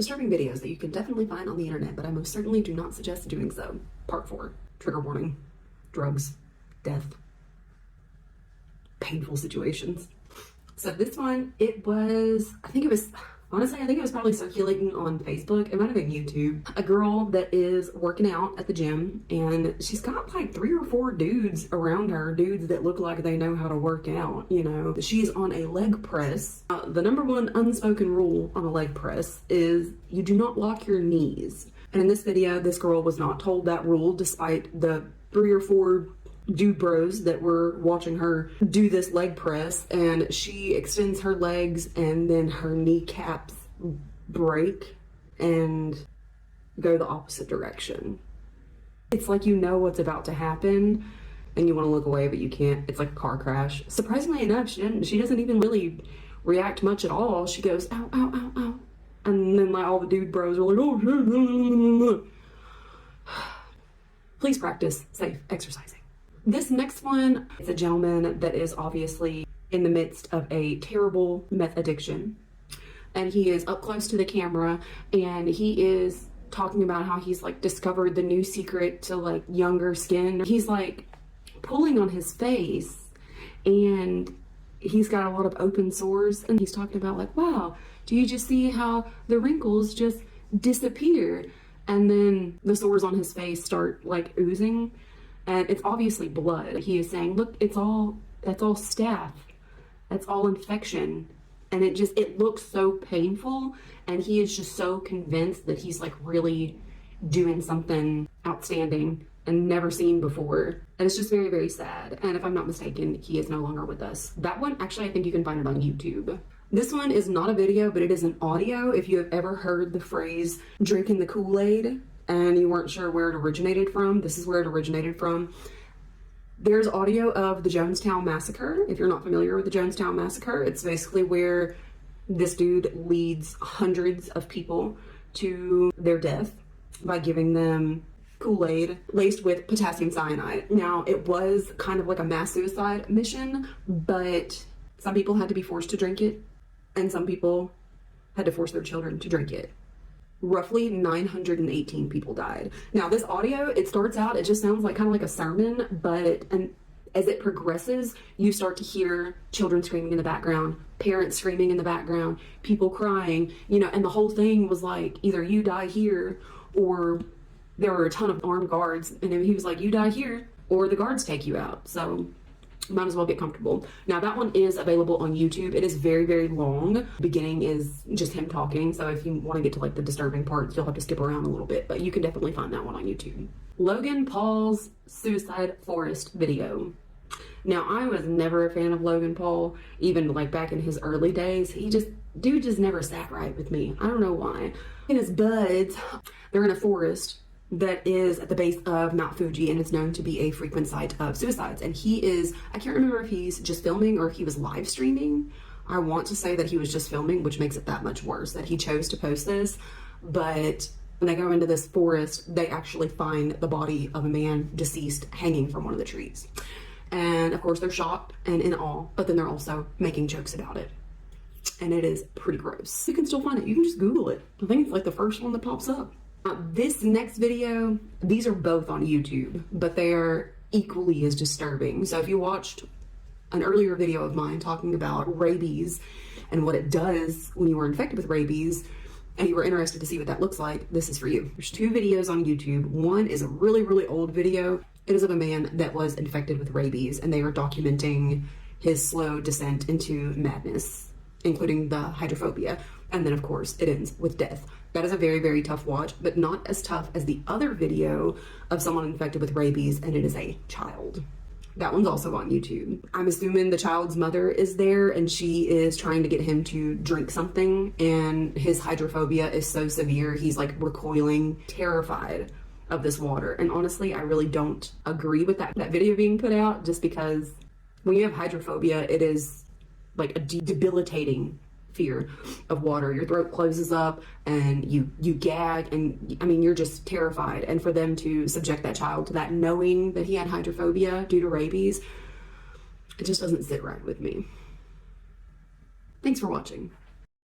Disturbing videos that you can definitely find on the internet, but I most certainly do not suggest doing so. Part 4. Trigger warning. Drugs. Death. Painful situations. So this one, honestly, I think it was probably circulating on Facebook. It might have been YouTube. A girl that is working out at the gym, and she's got like 3 or 4 dudes around her, dudes that look like they know how to work out, you know. She's on a leg press. The number one unspoken rule on a leg press is you do not lock your knees. And in this video, this girl was not told that rule, despite the 3 or 4 dude bros that were watching her do this leg press, and she extends her legs and then her kneecaps break and go the opposite direction. It's like you know what's about to happen and you want to look away, but you can't. It's like a car crash. Surprisingly enough, she doesn't even really react much at all. She goes, ow, ow, ow, ow. And then like all the dude bros are like, oh, please practice safe exercising. This next one is a gentleman that is obviously in the midst of a terrible meth addiction. And he is up close to the camera and he is talking about how he's like discovered the new secret to like younger skin. He's like pulling on his face and he's got a lot of open sores, and he's talking about like, wow, do you just see how the wrinkles just disappear? And then the sores on his face start like oozing. And it's obviously blood. He is saying, look, that's all staph. That's all infection. And it looks so painful. And he is just so convinced that he's like really doing something outstanding and never seen before. And it's just very, very sad. And if I'm not mistaken, he is no longer with us. That one, actually, I think you can find it on YouTube. This one is not a video, but it is an audio. If you have ever heard the phrase drinking the Kool-Aid, and you weren't sure where it originated from, this is where it originated from. There's audio of the Jonestown Massacre. If you're not familiar with the Jonestown Massacre, it's basically where this dude leads hundreds of people to their death by giving them Kool-Aid laced with potassium cyanide. Now, it was kind of like a mass suicide mission, but some people had to be forced to drink it, and some people had to force their children to drink it. Roughly 918 people died. Now this audio, it starts out, it just sounds like kind of like a sermon, and as it progresses, you start to hear children screaming in the background, parents screaming in the background, people crying, you know, and the whole thing was like, either you die here, or there were a ton of armed guards, and then he was like, you die here, or the guards take you out. So might as well get comfortable. Now that one is available on YouTube. It is very, very long. The beginning is just him talking, so if you want to get to like the disturbing parts, you'll have to skip around a little bit, but you can definitely find that one on YouTube. Logan Paul's Suicide Forest video. Now, I was never a fan of Logan Paul, even like back in his early days. Dude just never sat right with me. I don't know why. And his buds, they're in a forest that is at the base of Mount Fuji, and it's known to be a frequent site of suicides. And I can't remember if he's just filming or if he was live streaming. I want to say that he was just filming, which makes it that much worse that he chose to post this. But when they go into this forest, they actually find the body of a man deceased hanging from one of the trees. And of course they're shocked and in awe, but then they're also making jokes about it. And it is pretty gross. You can still find it. You can just Google it. I think it's like the first one that pops up. This next video, these are both on YouTube, but they are equally as disturbing. So if you watched an earlier video of mine talking about rabies and what it does when you are infected with rabies, and you were interested to see what that looks like, this is for you. There's 2 videos on YouTube. One is a really, really old video. It is of a man that was infected with rabies, and they are documenting his slow descent into madness, including the hydrophobia. And then of course it ends with death. That is a very, very tough watch, but not as tough as the other video of someone infected with rabies, and it is a child. That one's also on YouTube. I'm assuming the child's mother is there, and she is trying to get him to drink something, and his hydrophobia is so severe, he's like recoiling, terrified of this water. And honestly, I really don't agree with that video being put out, just because when you have hydrophobia, it is like a debilitating fear of water. Your throat closes up and you gag, and I mean, you're just terrified. And for them to subject that child to that, knowing that he had hydrophobia due to rabies, it just doesn't sit right with me. Thanks for watching.